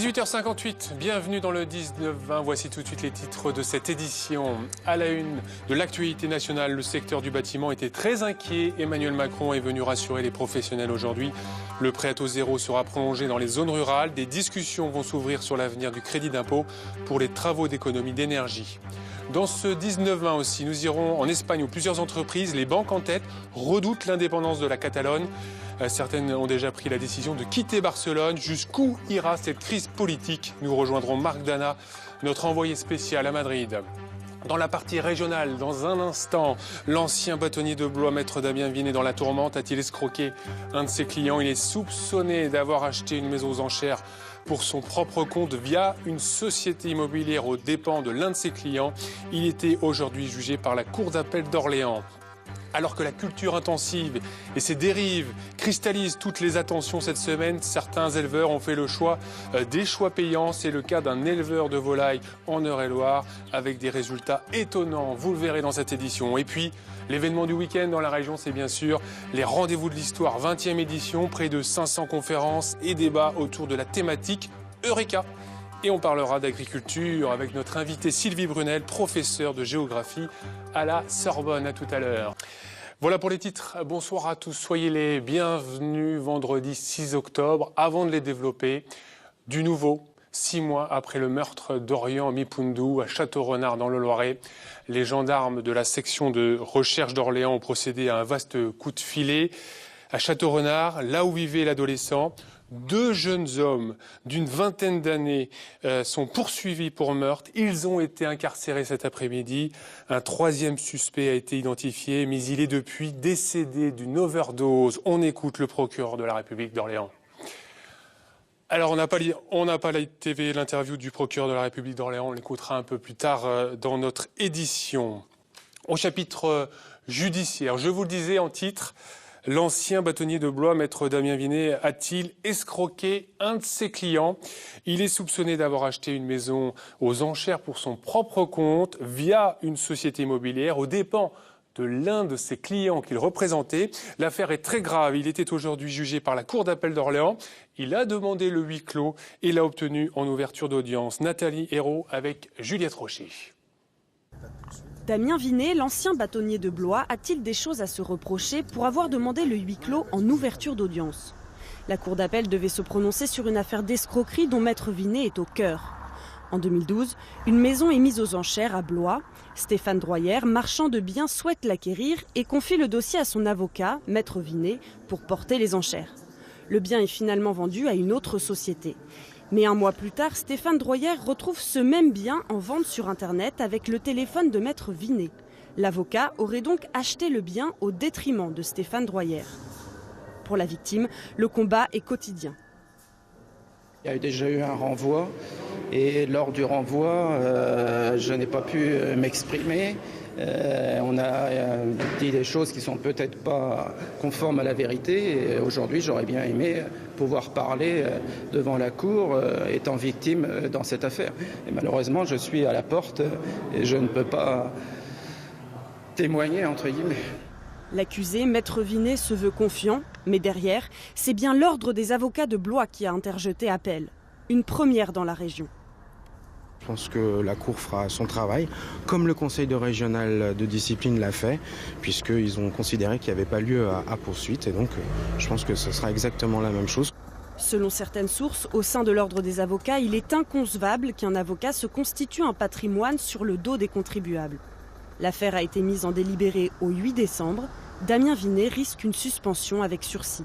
18h58, bienvenue dans le 19-20. Voici tout de suite les titres de cette édition. À la une de l'actualité nationale, le secteur du bâtiment était très inquiet. Emmanuel Macron est venu rassurer les professionnels aujourd'hui. Le prêt à taux zéro sera prolongé dans les zones rurales. Des discussions vont s'ouvrir sur l'avenir du crédit d'impôt pour les travaux d'économie d'énergie. Dans ce 19-20 aussi, nous irons en Espagne où plusieurs entreprises, les banques en tête, redoutent l'indépendance de la Catalogne. Certaines ont déjà pris la décision de quitter Barcelone. Jusqu'où ira cette crise politique? Nous rejoindrons Marc Dana, notre envoyé spécial à Madrid. Dans la partie régionale, dans un instant, l'ancien bâtonnier de Blois, maître Damien Vinet, dans la tourmente, a-t-il escroqué un de ses clients? Il est soupçonné d'avoir acheté une maison aux enchères pour son propre compte via une société immobilière aux dépens de l'un de ses clients. Il était aujourd'hui jugé par la Cour d'appel d'Orléans. Alors que la culture intensive et ses dérives cristallisent toutes les attentions cette semaine, certains éleveurs ont fait le choix des choix payants. C'est le cas d'un éleveur de volailles en Eure-et-Loire avec des résultats étonnants. Vous le verrez dans cette édition. Et puis, l'événement du week-end dans la région, c'est bien sûr les rendez-vous de l'histoire. 20e édition, près de 500 conférences et débats autour de la thématique Eureka. Et on parlera d'agriculture avec notre invité Sylvie Brunel, professeure de géographie à la Sorbonne. À tout à l'heure. Voilà pour les titres. Bonsoir à tous. Soyez les bienvenus vendredi 6 octobre. Avant de les développer, du nouveau, 6 mois après le meurtre d'Orient Mipundou à Château-Renard dans le Loiret. Les gendarmes de la section de recherche d'Orléans ont procédé à un vaste coup de filet. À Château-Renard, là où vivait l'adolescent, 2 jeunes hommes d'une vingtaine d'années sont poursuivis pour meurtre. Ils ont été incarcérés cet après-midi. Un 3e suspect a été identifié, mais il est depuis décédé d'une overdose. On écoute le procureur de la République d'Orléans. Alors, on n'a pas la TV, l'interview du procureur de la République d'Orléans. On l'écoutera un peu plus tard dans notre édition. Au chapitre judiciaire, je vous le disais en titre, l'ancien bâtonnier de Blois, maître Damien Vinet, a-t-il escroqué un de ses clients? Il est soupçonné d'avoir acheté une maison aux enchères pour son propre compte via une société immobilière aux dépens de l'un de ses clients qu'il représentait. L'affaire est très grave. Il était aujourd'hui jugé par la Cour d'appel d'Orléans. Il a demandé le huis clos et l'a obtenu en ouverture d'audience. Nathalie Hérault avec Juliette Rocher. Damien Vinet, l'ancien bâtonnier de Blois, a-t-il des choses à se reprocher pour avoir demandé le huis clos en ouverture d'audience? La Cour d'appel devait se prononcer sur une affaire d'escroquerie dont maître Vinet est au cœur. En 2012, une maison est mise aux enchères à Blois. Stéphane Droyer, marchand de biens, souhaite l'acquérir et confie le dossier à son avocat, maître Vinet, pour porter les enchères. Le bien est finalement vendu à une autre société. Mais un mois plus tard, Stéphane Droyer retrouve ce même bien en vente sur Internet avec le téléphone de maître Vinet. L'avocat aurait donc acheté le bien au détriment de Stéphane Droyer. Pour la victime, le combat est quotidien. Il y a déjà eu un renvoi et lors du renvoi, je n'ai pas pu m'exprimer. On a dit des choses qui sont peut-être pas conformes à la vérité. Et aujourd'hui, j'aurais bien aimé pouvoir parler devant la Cour étant victime dans cette affaire. Et malheureusement, je suis à la porte et je ne peux pas témoigner, entre guillemets. L'accusé, maître Vinet, se veut confiant, mais derrière, c'est bien l'ordre des avocats de Blois qui a interjeté appel. Une première dans la région. Je pense que la Cour fera son travail, comme le Conseil de régional de discipline l'a fait, puisqu'ils ont considéré qu'il n'y avait pas lieu à poursuite. Et donc, je pense que ce sera exactement la même chose. Selon certaines sources, au sein de l'ordre des avocats, il est inconcevable qu'un avocat se constitue un patrimoine sur le dos des contribuables. L'affaire a été mise en délibéré au 8 décembre. Damien Vinet risque une suspension avec sursis.